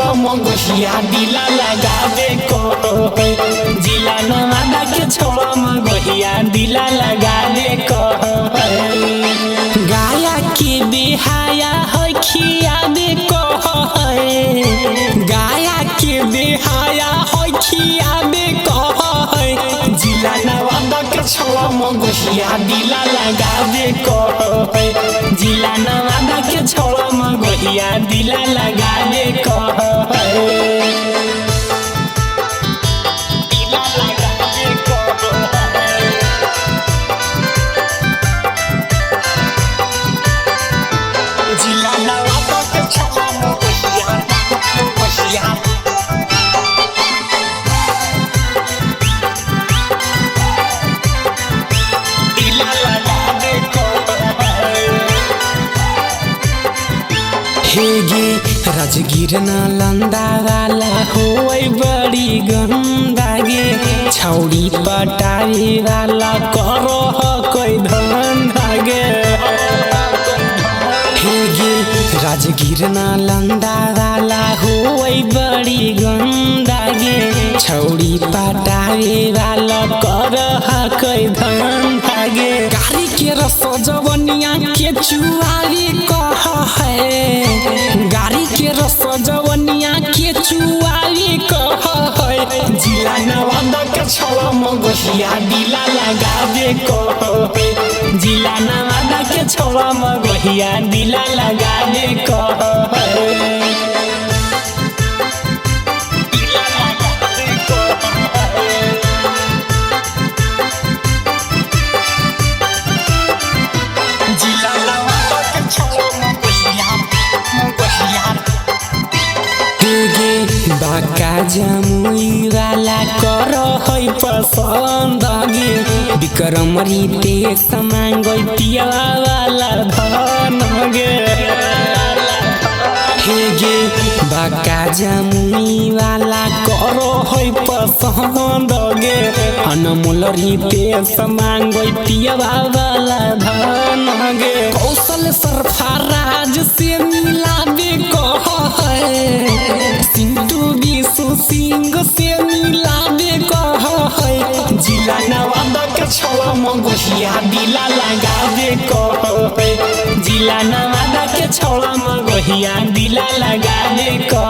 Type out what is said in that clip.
छोड़ा मगहिया दिला लगावे को जिला नवादा के छोड़ा मगहिया दिला लगावे को गाया के बेहाया है खियावे को गाया के बेहाया है खियावे को जिला नवादा के छोड़ा मगहिया दिला लगावे को जिला नवादा के छोड़ा मगहिया दिला लगावे को दिला लगावे को जिला नवादा के छोड़ा मगहिया दिला लगावे को हेगे राजगीर नालंदा वाला होई बड़ी गंदागे छौड़ी पटावे वाला करो कोई धंधागे हेगे राजगीर नालंदा वाला होई बड़ी गंदागे छौड़ी पटावे वाला करो कोई धंधागे गाड़ी के रसो जवनिया के चुआवी कह है गाड़ी के रस जवनिया के चुआवी कह है जिला नवादा के छोड़ा मगहिया दिला लगावे को जिला नवादा के छोड़ा मगहिया दिला लगावे को दिला लगावे को जिला नवादा के छोड़ा बाका जमुई वाला करो है पसंद गे विक्रमरी ते समांगो पिया वाला धन गे हेगे बाका जमुई वाला करो है पसंद गे अनमोलरी ते समांगो पिया वाला धन गे कौशल सरफराज से मिलावे को है सिंधु विशु सिंह से मिलावे को है जिला नवादा के छोड़ा मगहिया दिला लगावे को जिला नवादा के छोड़ा मगहिया दिला लगावे को